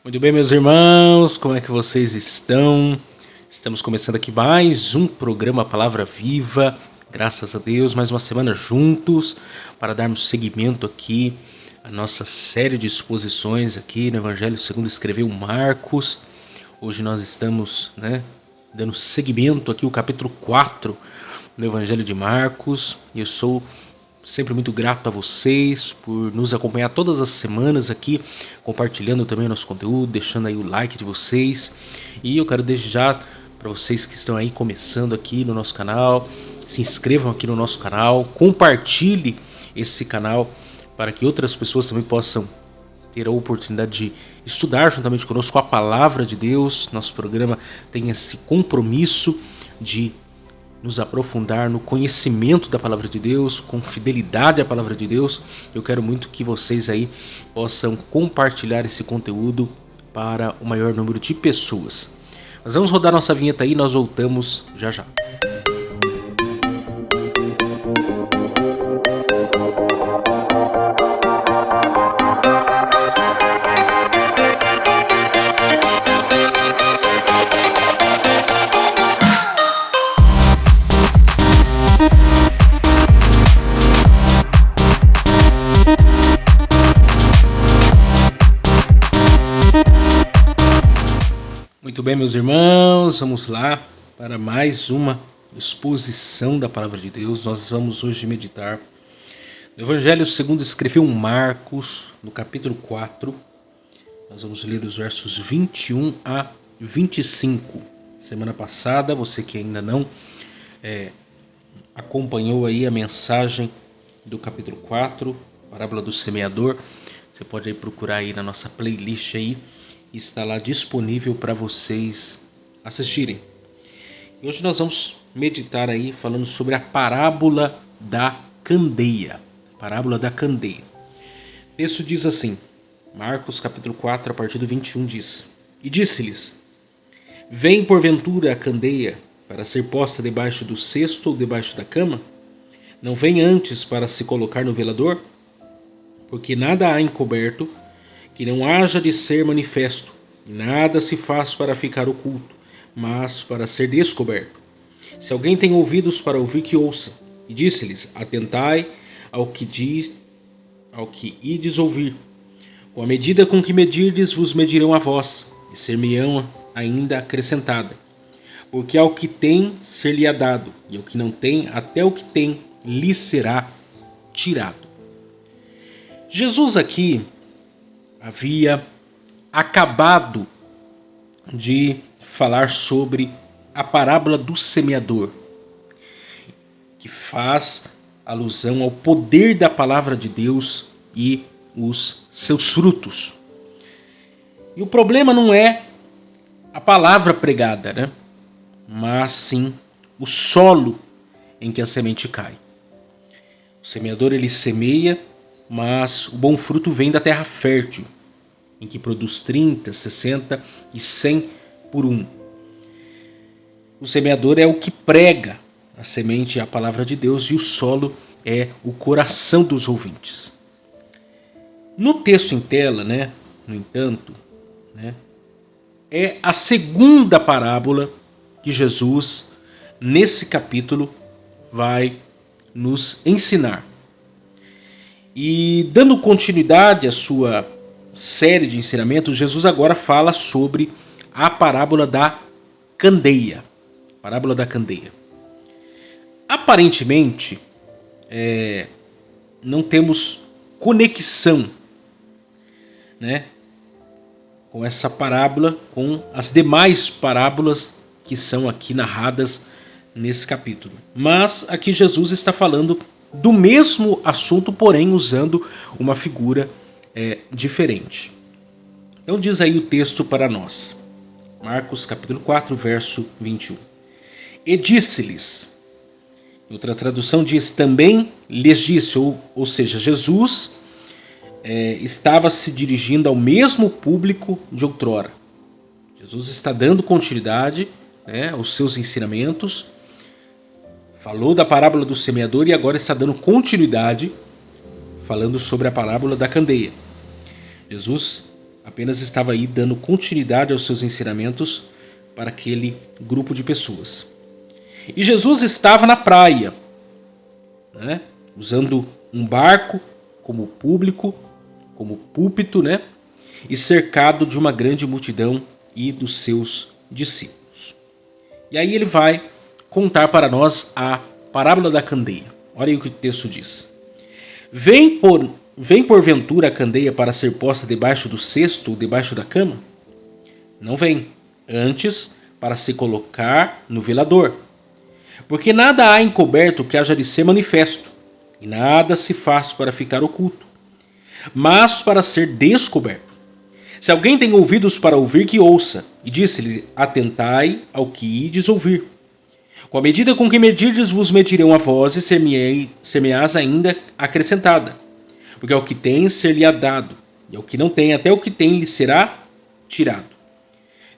Muito bem, meus irmãos, como é que vocês estão? Estamos começando aqui mais um programa Palavra Viva, graças a Deus, mais uma semana juntos para darmos seguimento aqui à nossa série de exposições aqui no Evangelho segundo escreveu Marcos. Hoje nós estamos dando seguimento aqui ao capítulo 4 do Evangelho de Marcos. Eu sou sempre muito grato a vocês por nos acompanhar todas as semanas aqui, compartilhando também o nosso conteúdo, deixando aí o like de vocês. E eu quero desde já para vocês que estão aí começando aqui no nosso canal, se inscrevam aqui no nosso canal, compartilhe esse canal para que outras pessoas também possam ter a oportunidade de estudar juntamente conosco a palavra de Deus. Nosso programa tem esse compromisso de nos aprofundar no conhecimento da palavra de Deus, com fidelidade à palavra de Deus. Eu quero muito que vocês aí possam compartilhar esse conteúdo para o maior número de pessoas. Mas vamos rodar nossa vinheta aí, nós voltamos já já. Muito bem, meus irmãos, vamos lá para mais uma exposição da palavra de Deus. Nós vamos hoje meditar no Evangelho segundo escreveu Marcos, no capítulo 4. Nós vamos ler os versos 21 a 25. Semana passada, você que ainda não acompanhou aí a mensagem do capítulo 4, parábola do semeador, você pode aí procurar aí na nossa playlist aí, está lá disponível para vocês assistirem. E hoje nós vamos meditar aí falando sobre a parábola da candeia. Parábola da candeia. O texto diz assim, Marcos capítulo 4, a partir do 21 diz: E disse-lhes: Vem porventura a candeia para ser posta debaixo do cesto ou debaixo da cama? Não vem antes para se colocar no velador? Porque nada há encoberto que não haja de ser manifesto, nada se faz para ficar oculto, mas para ser descoberto. Se alguém tem ouvidos para ouvir, que ouça. E disse-lhes: Atentai ao que ides ouvir. Com a medida com que medirdes, vos medirão a vós, e ser-me-ão ainda acrescentada. Porque ao que tem, ser-lhe-á dado, e ao que não tem, até o que tem, lhe será tirado. Jesus aqui havia acabado de falar sobre a parábola do semeador, que faz alusão ao poder da palavra de Deus e os seus frutos. E o problema não é a palavra pregada, mas sim o solo em que a semente cai. O semeador ele semeia, mas o bom fruto vem da terra fértil, em que produz 30, 60 e 100 por um. O semeador é o que prega a semente, a palavra de Deus, e o solo é o coração dos ouvintes. No texto em tela, no entanto, é a segunda parábola que Jesus, nesse capítulo, vai nos ensinar. E dando continuidade à sua série de ensinamentos, Jesus agora fala sobre a parábola da candeia. Parábola da candeia. Aparentemente, não temos conexão, com essa parábola, com as demais parábolas que são aqui narradas nesse capítulo. Mas aqui Jesus está falando do mesmo assunto, porém usando uma figura diferente. Então diz aí o texto para nós. Marcos capítulo 4, verso 21. E disse-lhes, outra tradução diz, também lhes disse, ou seja, Jesus estava se dirigindo ao mesmo público de outrora. Jesus está dando continuidade aos seus ensinamentos, falou da parábola do semeador e agora está dando continuidade falando sobre a parábola da candeia. Jesus apenas estava aí dando continuidade aos seus ensinamentos para aquele grupo de pessoas. E Jesus estava na praia, né, usando um barco como público, como púlpito, né, e cercado de uma grande multidão e dos seus discípulos. E aí ele vai contar para nós a parábola da candeia. Olha aí o que o texto diz. Vem porventura a candeia para ser posta debaixo do cesto ou debaixo da cama? Não vem, antes para se colocar no velador. Porque nada há encoberto que haja de ser manifesto, e nada se faz para ficar oculto, mas para ser descoberto. Se alguém tem ouvidos para ouvir, que ouça. E disse-lhe: atentai ao que ides ouvir. Com a medida com que medirdes, vos medirão a vós, e semeais ainda acrescentada. Porque ao que tem, ser-lhe-á dado, e ao que não tem, até o que tem lhe será tirado.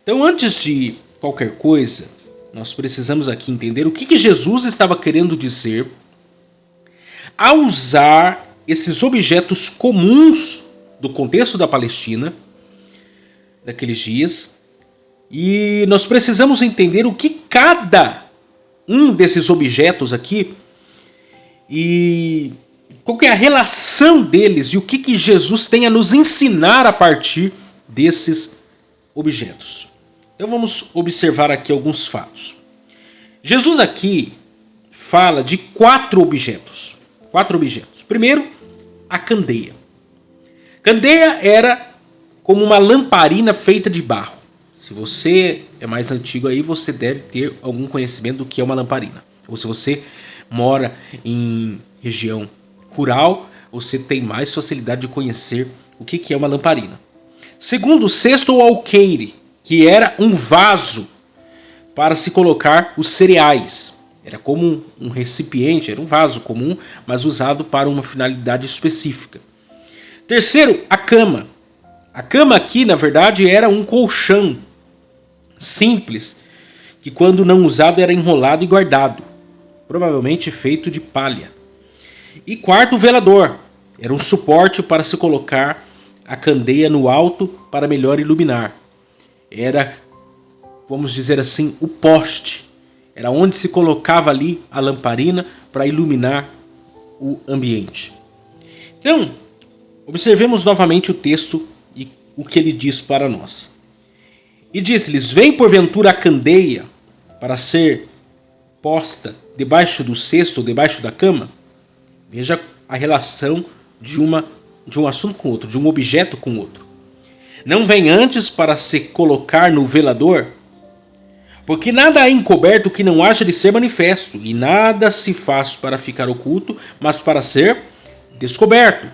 Então, antes de qualquer coisa, nós precisamos aqui entender o que Jesus estava querendo dizer ao usar esses objetos comuns do contexto da Palestina, daqueles dias, e nós precisamos entender o que cada um desses objetos aqui e qual que é a relação deles e o que Jesus tem a nos ensinar a partir desses objetos. Então vamos observar aqui alguns fatos. Jesus aqui fala de quatro objetos. Primeiro, a candeia. Candeia era como uma lamparina feita de barro. Se você é mais antigo aí, você deve ter algum conhecimento do que é uma lamparina. Ou se você mora em região rural, você tem mais facilidade de conhecer o que é uma lamparina. Segundo, o cesto ou alqueire, que era um vaso para se colocar os cereais. Era como um recipiente, era um vaso comum, mas usado para uma finalidade específica. Terceiro, a cama. A cama aqui, na verdade, era um colchão simples, que quando não usado era enrolado e guardado, provavelmente feito de palha. E quarto, o velador. Era um suporte para se colocar a candeia no alto para melhor iluminar. Era, vamos dizer assim, o poste. Era onde se colocava ali a lamparina para iluminar o ambiente. Então, observemos novamente o texto e o que ele diz para nós. E disse-lhes: vem porventura a candeia para ser posta debaixo do cesto ou debaixo da cama? Veja a relação de um assunto com outro, de um objeto com outro. Não vem antes para se colocar no velador? Porque nada há encoberto que não haja de ser manifesto, e nada se faz para ficar oculto, mas para ser descoberto.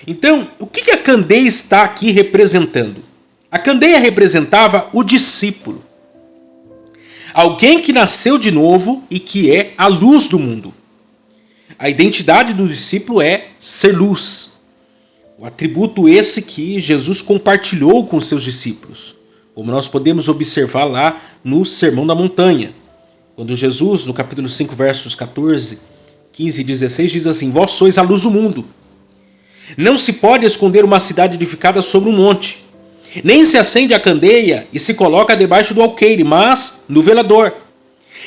Então, o que a candeia está aqui representando? A candeia representava o discípulo. Alguém que nasceu de novo e que é a luz do mundo. A identidade do discípulo é ser luz. O atributo esse que Jesus compartilhou com seus discípulos. Como nós podemos observar lá no Sermão da Montanha. Quando Jesus, no capítulo 5, versos 14, 15 e 16, diz assim: vós sois a luz do mundo. Não se pode esconder uma cidade edificada sobre um monte. Nem se acende a candeia e se coloca debaixo do alqueire, mas no velador.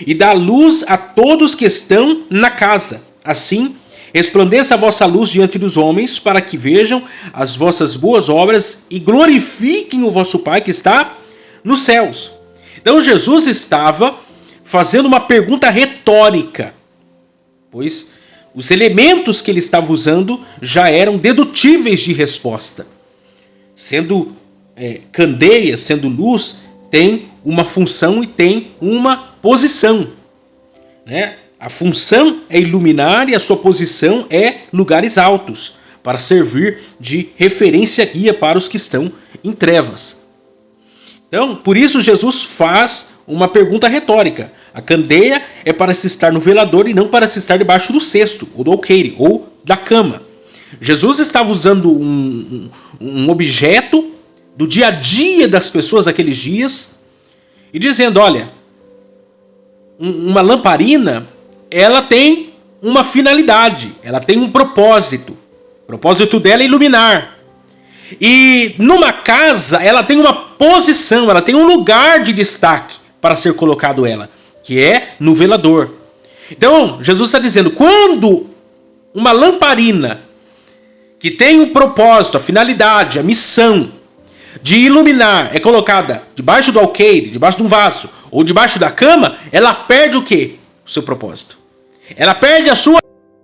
E dá luz a todos que estão na casa. Assim, resplandeça a vossa luz diante dos homens, para que vejam as vossas boas obras e glorifiquem o vosso Pai que está nos céus. Então Jesus estava fazendo uma pergunta retórica, pois os elementos que ele estava usando já eram dedutíveis de resposta. Sendo candeia, sendo luz, tem uma função e tem uma posição, né? A função é iluminar e a sua posição é lugares altos, para servir de referência guia para os que estão em trevas. Então, por isso Jesus faz uma pergunta retórica. A candeia é para se estar no velador e não para se estar debaixo do cesto, ou do alqueire, ou da cama. Jesus estava usando um objeto do dia a dia das pessoas daqueles dias e dizendo: olha, uma lamparina, ela tem uma finalidade, ela tem um propósito. O propósito dela é iluminar. E numa casa, ela tem uma posição, ela tem um lugar de destaque para ser colocado ela, que é no velador. Então, Jesus está dizendo, quando uma lamparina que tem o propósito, a finalidade, a missão de iluminar é colocada debaixo do alqueire, debaixo de um vaso ou debaixo da cama, ela perde o quê? O seu propósito. Ela perde a sua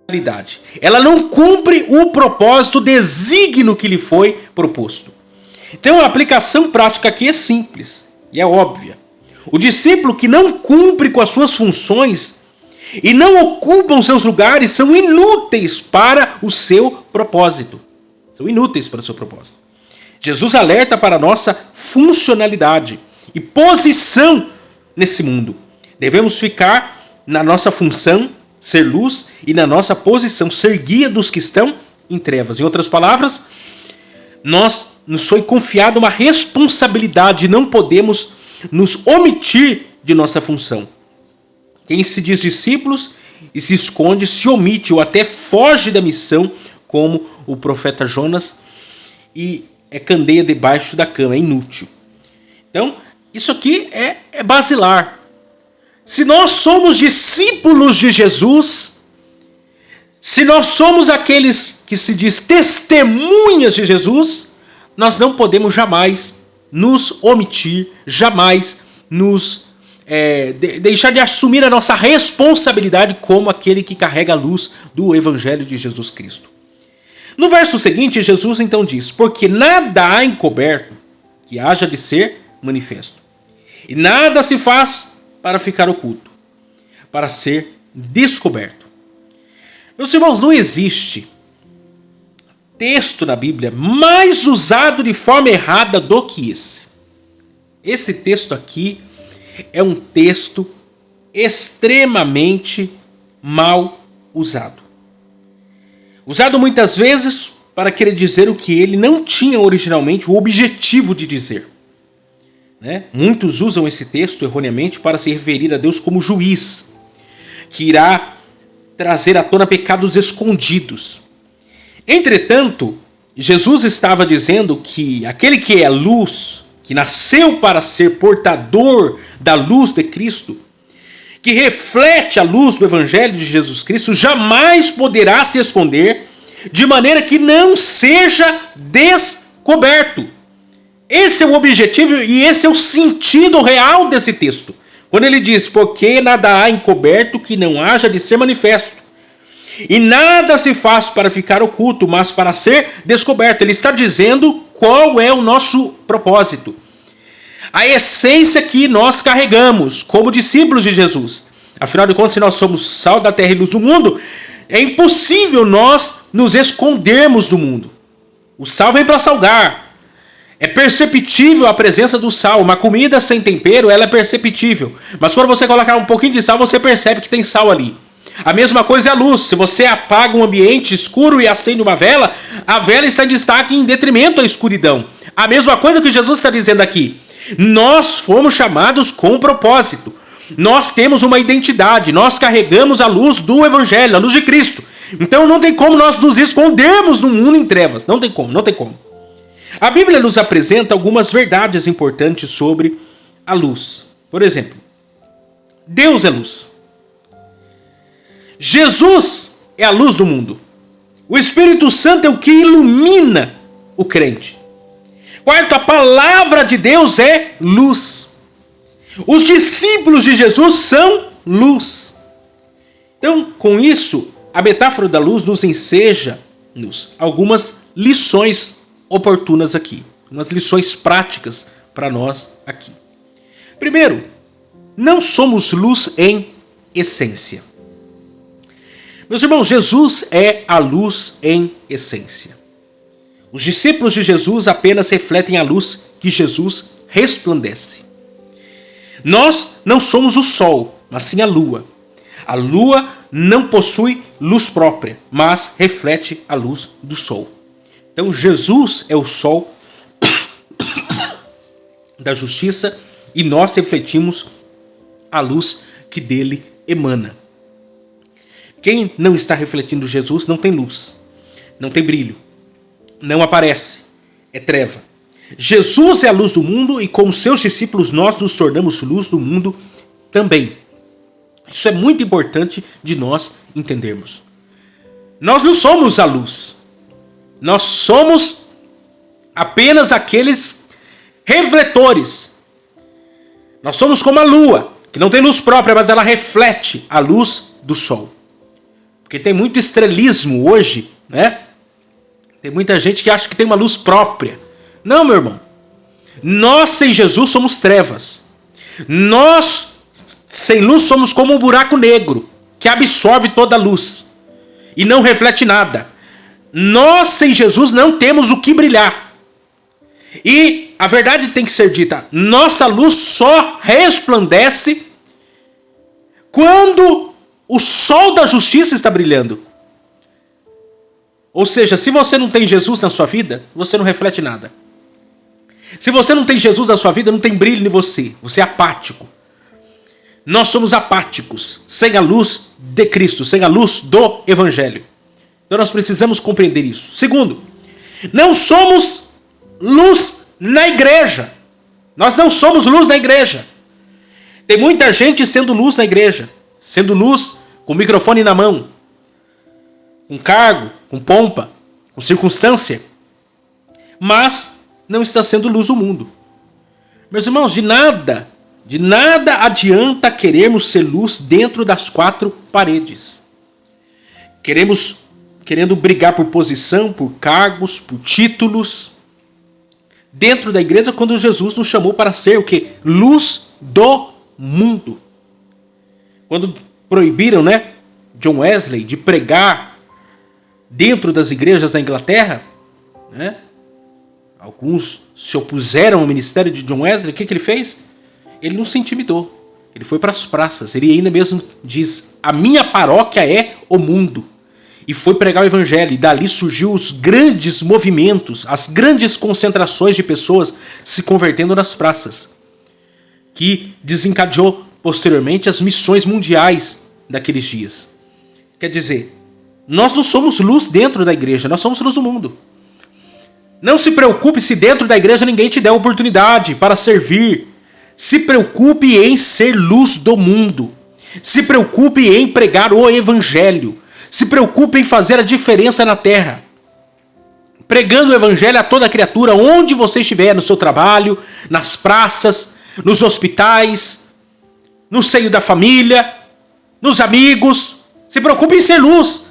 finalidade. Ela não cumpre o propósito, o desígnio que lhe foi proposto. Então a aplicação prática aqui é simples e é óbvia. O discípulo que não cumpre com as suas funções e não ocupam seus lugares são inúteis para o seu propósito. São inúteis para o seu propósito. Jesus alerta para a nossa funcionalidade e posição nesse mundo. Devemos ficar na nossa função, ser luz, e na nossa posição, ser guia dos que estão em trevas. Em outras palavras, nos foi confiada uma responsabilidade, não podemos nos omitir de nossa função. Quem se diz discípulos e se esconde, se omite ou até foge da missão, como o profeta Jonas, e é candeia debaixo da cama, é inútil. Então, isso aqui é basilar. Se nós somos discípulos de Jesus, se nós somos aqueles que se diz testemunhas de Jesus, nós não podemos jamais nos omitir, jamais nos deixar de assumir a nossa responsabilidade como aquele que carrega a luz do Evangelho de Jesus Cristo. No verso seguinte, Jesus então diz, porque nada há encoberto que haja de ser manifesto, e nada se faz para ficar oculto, para ser descoberto. Meus irmãos, não existe texto na Bíblia mais usado de forma errada do que esse. Esse texto aqui é um texto extremamente mal usado. Usado muitas vezes para querer dizer o que ele não tinha originalmente o objetivo de dizer. Muitos usam esse texto erroneamente para se referir a Deus como juiz, que irá trazer à tona pecados escondidos. Entretanto, Jesus estava dizendo que aquele que é luz, que nasceu para ser portador da luz de Cristo, que reflete a luz do Evangelho de Jesus Cristo, jamais poderá se esconder, de maneira que não seja descoberto. Esse é o objetivo e esse é o sentido real desse texto. Quando ele diz, porque nada há encoberto que não haja de ser manifesto. E nada se faz para ficar oculto, mas para ser descoberto. Ele está dizendo qual é o nosso propósito. A essência que nós carregamos como discípulos de Jesus. Afinal de contas, se nós somos sal da terra e luz do mundo, é impossível nós nos escondermos do mundo. O sal vem para salgar. É perceptível a presença do sal. Uma comida sem tempero, ela é perceptível. Mas quando você colocar um pouquinho de sal, você percebe que tem sal ali. A mesma coisa é a luz. Se você apaga um ambiente escuro e acende uma vela, a vela está em destaque em detrimento à escuridão. A mesma coisa que Jesus está dizendo aqui. Nós fomos chamados com propósito. Nós temos uma identidade. Nós carregamos a luz do Evangelho, a luz de Cristo. Então não tem como nós nos escondermos no mundo em trevas. Não tem como, não tem como. A Bíblia nos apresenta algumas verdades importantes sobre a luz. Por exemplo, Deus é luz. Jesus é a luz do mundo. O Espírito Santo é o que ilumina o crente. Quarto, a palavra de Deus é luz. Os discípulos de Jesus são luz. Então, com isso, a metáfora da luz nos enseja-nos algumas lições oportunas aqui. Umas lições práticas para nós aqui. Primeiro, não somos luz em essência. Meus irmãos, Jesus é a luz em essência. Os discípulos de Jesus apenas refletem a luz que Jesus resplandece. Nós não somos o sol, mas sim a lua. A lua não possui luz própria, mas reflete a luz do sol. Então Jesus é o sol da justiça e nós refletimos a luz que dele emana. Quem não está refletindo Jesus não tem luz, não tem brilho, não aparece, é treva. Jesus é a luz do mundo e como seus discípulos nós nos tornamos luz do mundo também. Isso é muito importante de nós entendermos. Nós não somos a luz. Nós somos apenas aqueles refletores. Nós somos como a lua, que não tem luz própria, mas ela reflete a luz do sol. Porque tem muito estrelismo hoje, né? Tem muita gente que acha que tem uma luz própria. Não, meu irmão. Nós sem Jesus somos trevas. Nós sem luz somos como um buraco negro que absorve toda a luz e não reflete nada. Nós sem Jesus não temos o que brilhar. E a verdade tem que ser dita: nossa luz só resplandece quando o sol da justiça está brilhando. Ou seja, se você não tem Jesus na sua vida, você não reflete nada. Se você não tem Jesus na sua vida, não tem brilho em você. Você é apático. Nós somos apáticos, sem a luz de Cristo, sem a luz do Evangelho. Então nós precisamos compreender isso. Segundo, não somos luz na igreja. Nós não somos luz na igreja. Tem muita gente sendo luz na igreja, sendo luz com o microfone na mão, com cargo, com pompa, com circunstância, mas não está sendo luz do mundo. Meus irmãos, de nada adianta querermos ser luz dentro das quatro paredes. Querendo brigar por posição, por cargos, por títulos, dentro da igreja, quando Jesus nos chamou para ser o quê? Luz do mundo. Quando proibiram, John Wesley de pregar dentro das igrejas da Inglaterra, alguns se opuseram ao ministério de John Wesley. O que ele fez? Ele não se intimidou. Ele foi para as praças. Ele ainda mesmo diz: a minha paróquia é o mundo. E foi pregar o evangelho. E dali surgiu os grandes movimentos, as grandes concentrações de pessoas se convertendo nas praças, que desencadeou posteriormente as missões mundiais daqueles dias. Quer dizer, nós não somos luz dentro da igreja, nós somos luz do mundo. Não se preocupe se dentro da igreja ninguém te der oportunidade para servir. Se preocupe em ser luz do mundo. Se preocupe em pregar o evangelho. Se preocupe em fazer a diferença na terra. Pregando o evangelho a toda criatura, onde você estiver, no seu trabalho, nas praças, nos hospitais, no seio da família, nos amigos. Se preocupe em ser luz.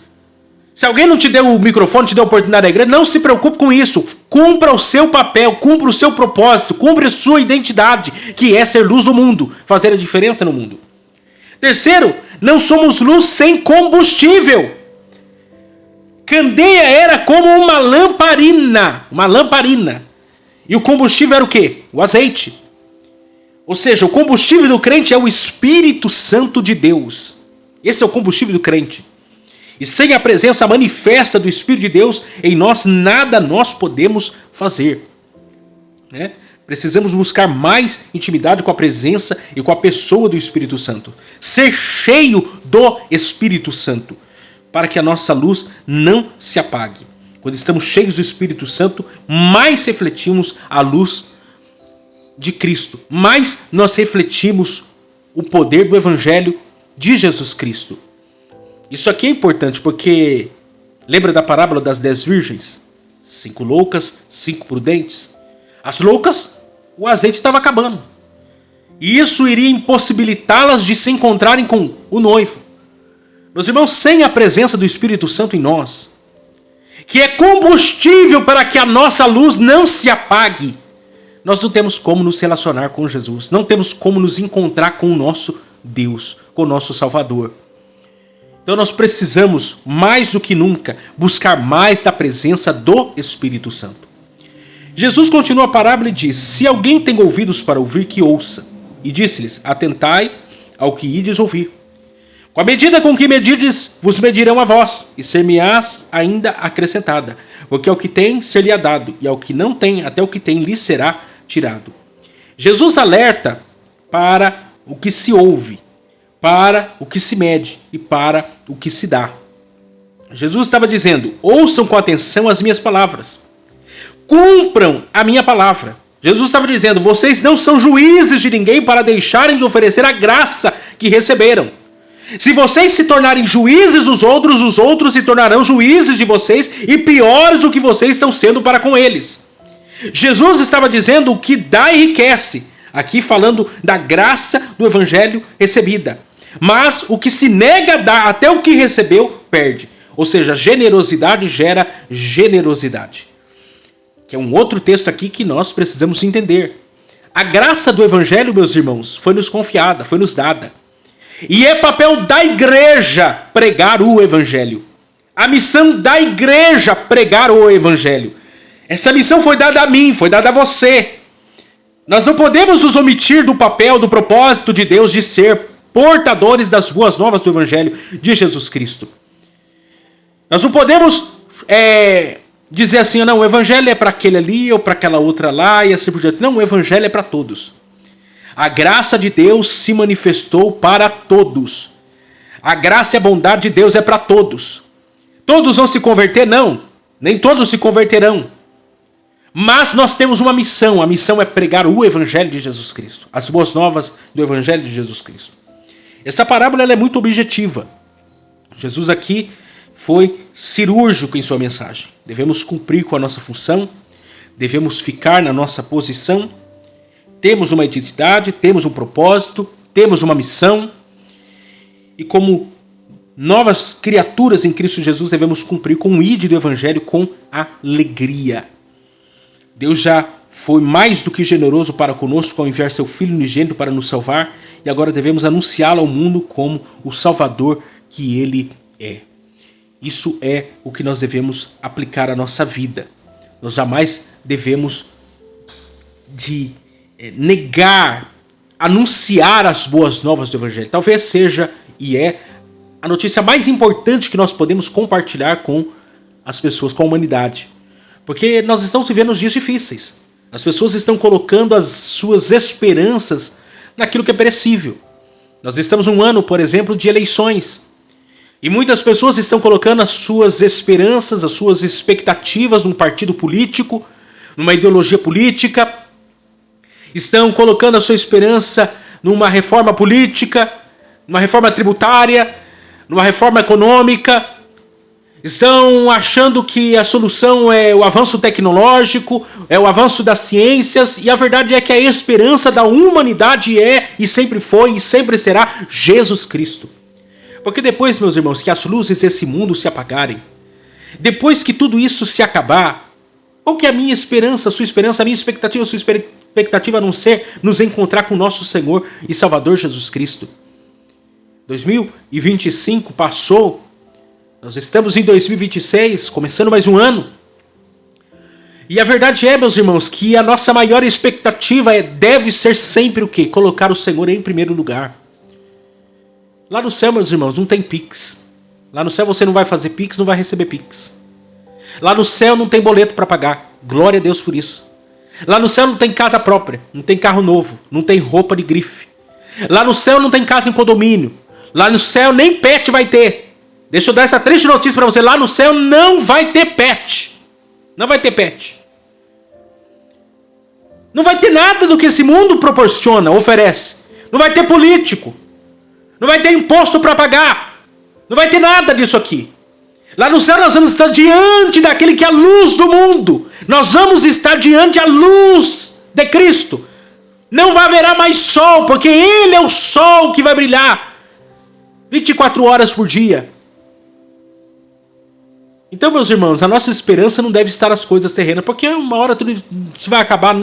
Se alguém não te deu o microfone, te deu a oportunidade da igreja, não se preocupe com isso. Cumpra o seu papel, cumpra o seu propósito, cumpra a sua identidade, que é ser luz do mundo, fazer a diferença no mundo. Terceiro, não somos luz sem combustível. Candeia era como uma lamparina. E o combustível era o quê? O azeite. Ou seja, o combustível do crente é o Espírito Santo de Deus. Esse é o combustível do crente. E sem a presença manifesta do Espírito de Deus em nós, nada nós podemos fazer. Precisamos buscar mais intimidade com a presença e com a pessoa do Espírito Santo. Ser cheio do Espírito Santo, para que a nossa luz não se apague. Quando estamos cheios do Espírito Santo, mais refletimos a luz de Cristo. Mais nós refletimos o poder do Evangelho de Jesus Cristo. Isso aqui é importante porque lembra da parábola das 10 virgens? 5 loucas, 5 prudentes. As loucas, o azeite estava acabando. E isso iria impossibilitá-las de se encontrarem com o noivo. Meus irmãos, sem a presença do Espírito Santo em nós, que é combustível para que a nossa luz não se apague, nós não temos como nos relacionar com Jesus. Não temos como nos encontrar com o nosso Deus, com o nosso Salvador. Então nós precisamos, mais do que nunca, buscar mais da presença do Espírito Santo. Jesus continua a parábola e diz: se alguém tem ouvidos para ouvir, que ouça. E disse-lhes: atentai ao que ides ouvir. Com a medida com que medirdes, vos medirão a vós, e ser-me-ás ainda acrescentada. Porque ao que tem, ser-lhe-á dado, e ao que não tem, até o que tem, lhe será tirado. Jesus alerta para o que se ouve, para o que se mede e para o que se dá. Jesus estava dizendo: ouçam com atenção as minhas palavras. cumpram a minha palavra. Jesus estava dizendo, vocês não são juízes de ninguém para deixarem de oferecer a graça que receberam. Se vocês se tornarem juízes dos outros, os outros se tornarão juízes de vocês e piores do que vocês estão sendo para com eles. Jesus estava dizendo o que dá enriquece, aqui falando da graça do evangelho recebida. Mas o que se nega a dar até o que recebeu, perde. Ou seja, generosidade gera generosidade. Que é um outro texto aqui que nós precisamos entender. A graça do evangelho, meus irmãos, foi nos confiada, foi nos dada. E é papel da igreja pregar o evangelho. A missão da igreja pregar o evangelho. Essa missão foi dada a mim, foi dada a você. Nós não podemos nos omitir do papel, do propósito de Deus de ser portadores das boas novas do evangelho de Jesus Cristo. Nós não podemos dizer assim, não, o evangelho é para aquele ali ou para aquela outra lá e assim por diante. Não, o evangelho é para todos. A graça de Deus se manifestou para todos. A graça e a bondade de Deus é para todos. Todos vão se converter? Não. Nem todos se converterão. Mas nós temos uma missão. A missão é pregar o evangelho de Jesus Cristo. As boas novas do evangelho de Jesus Cristo. Essa parábola ela é muito objetiva. Jesus aqui foi cirúrgico em sua mensagem. Devemos cumprir com a nossa função. Devemos ficar na nossa posição. Temos uma identidade, temos um propósito, temos uma missão. E como novas criaturas em Cristo Jesus, devemos cumprir com o ID do Evangelho com alegria. Deus já foi mais do que generoso para conosco ao enviar seu Filho unigênito para nos salvar. E agora devemos anunciá-lo ao mundo como o Salvador que Ele é. Isso é o que nós devemos aplicar à nossa vida. Nós jamais devemos negar, anunciar as boas novas do Evangelho. Talvez seja e é a notícia mais importante que nós podemos compartilhar com as pessoas, com a humanidade. Porque nós estamos vivendo dias difíceis. As pessoas estão colocando as suas esperanças naquilo que é perecível. Nós estamos num ano, por exemplo, de eleições. E muitas pessoas estão colocando as suas esperanças, as suas expectativas num partido político, numa ideologia política. Estão colocando a sua esperança numa reforma política, numa reforma tributária, numa reforma econômica. Estão achando que a solução é o avanço tecnológico, é o avanço das ciências, e a verdade é que a esperança da humanidade é, e sempre foi, e sempre será Jesus Cristo. Porque depois, meus irmãos, que as luzes desse mundo se apagarem, depois que tudo isso se acabar, qual que é a minha esperança, a sua esperança, a minha expectativa, a sua expectativa a não ser nos encontrar com o nosso Senhor e Salvador Jesus Cristo? 2025 passou, nós estamos em 2026, começando mais um ano. E a verdade é, meus irmãos, que a nossa maior expectativa deve ser sempre o quê? Colocar o Senhor em primeiro lugar. Lá no céu, meus irmãos, não tem Pix. Lá no céu você não vai fazer Pix, não vai receber Pix. Lá no céu não tem boleto para pagar. Glória a Deus por isso. Lá no céu não tem casa própria, não tem carro novo, não tem roupa de grife. Lá no céu não tem casa em condomínio. Lá no céu nem pet vai ter. Deixa eu dar essa triste notícia para você. Lá no céu não vai ter pet. Não vai ter pet. Não vai ter nada do que esse mundo proporciona, oferece. Não vai ter político. Não vai ter imposto para pagar. Não vai ter nada disso aqui. Lá no céu nós vamos estar diante daquele que é a luz do mundo. Nós vamos estar diante da luz de Cristo. Não vai haver mais sol, porque Ele é o sol que vai brilhar 24 horas por dia. Então, meus irmãos, a nossa esperança não deve estar nas coisas terrenas, porque uma hora tudo isso vai acabar,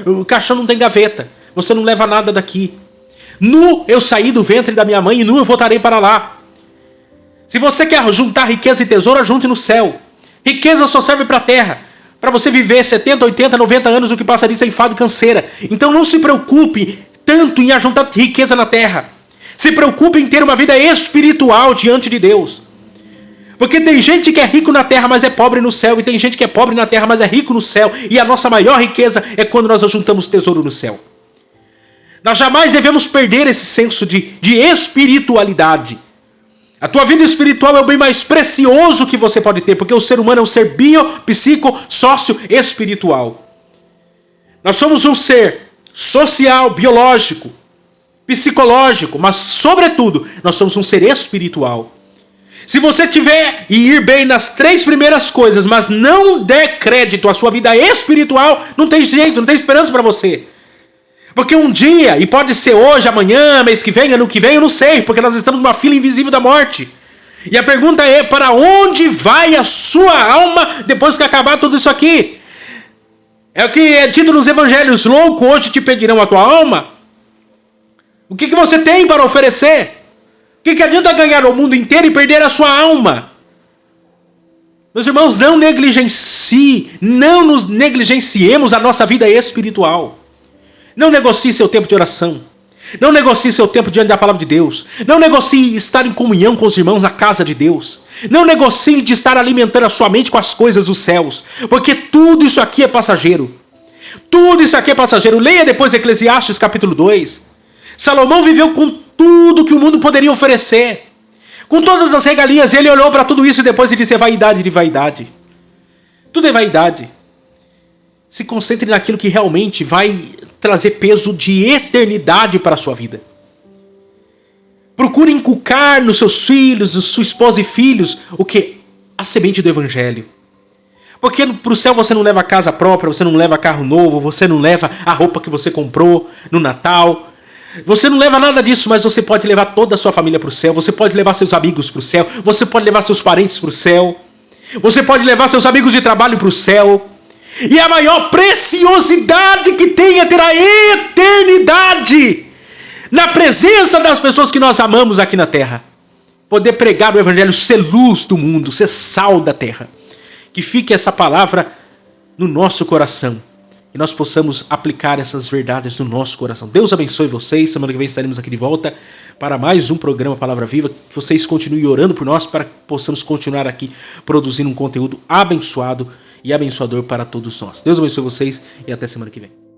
o caixão não tem gaveta, você não leva nada daqui. Nu eu saí do ventre da minha mãe e nu eu voltarei para lá. Se você quer juntar riqueza e tesouro, junte no céu. Riqueza só serve para a terra, para você viver 70, 80, 90 anos, o que passaria sem fado e canseira. Então não se preocupe tanto em ajuntar riqueza na terra. Se preocupe em ter uma vida espiritual diante de Deus. Porque tem gente que é rico na terra, mas é pobre no céu. E tem gente que é pobre na terra, mas é rico no céu. E a nossa maior riqueza é quando nós ajuntamos tesouro no céu. Nós jamais devemos perder esse senso de espiritualidade. A tua vida espiritual é o bem mais precioso que você pode ter, porque o ser humano é um ser bio, psico, sócio, espiritual. Nós somos um ser social, biológico, psicológico, mas sobretudo, nós somos um ser espiritual. Se você tiver e ir bem nas 3 primeiras coisas, mas não der crédito à sua vida espiritual, não tem jeito, não tem esperança para você. Porque um dia, e pode ser hoje, amanhã, mês que vem, ano que vem, eu não sei, porque nós estamos numa fila invisível da morte. E a pergunta é, para onde vai a sua alma depois que acabar tudo isso aqui? É o que é dito nos evangelhos: louco, hoje te pedirão a tua alma. O que você tem para oferecer? O que adianta ganhar o mundo inteiro e perder a sua alma? Meus irmãos, não nos negligenciemos a nossa vida espiritual. Não negocie seu tempo de oração. Não negocie seu tempo diante da palavra de Deus. Não negocie estar em comunhão com os irmãos na casa de Deus. Não negocie de estar alimentando a sua mente com as coisas dos céus. Porque tudo isso aqui é passageiro. Tudo isso aqui é passageiro. Leia depois Eclesiastes capítulo 2. Salomão viveu com tudo que o mundo poderia oferecer. Com todas as regalias. Ele olhou para tudo isso e depois ele disse: é vaidade de vaidade. Tudo é vaidade. Se concentre naquilo que realmente vai trazer peso de eternidade para a sua vida. Procure inculcar nos seus filhos, na sua esposa e filhos, o que? A semente do evangelho. Porque para o céu você não leva casa própria, você não leva carro novo, você não leva a roupa que você comprou no Natal. Você não leva nada disso, mas você pode levar toda a sua família para o céu. Você pode levar seus amigos para o céu. Você pode levar seus parentes para o céu. Você pode levar seus amigos de trabalho para o céu. E a maior preciosidade que tem é ter a eternidade na presença das pessoas que nós amamos aqui na terra. Poder pregar o evangelho, ser luz do mundo, ser sal da terra. Que fique essa palavra no nosso coração. E nós possamos aplicar essas verdades no nosso coração. Deus abençoe vocês. Semana que vem estaremos aqui de volta para mais um programa Palavra Viva. Que vocês continuem orando por nós para que possamos continuar aqui produzindo um conteúdo abençoado e abençoador para todos nós. Deus abençoe vocês e até semana que vem.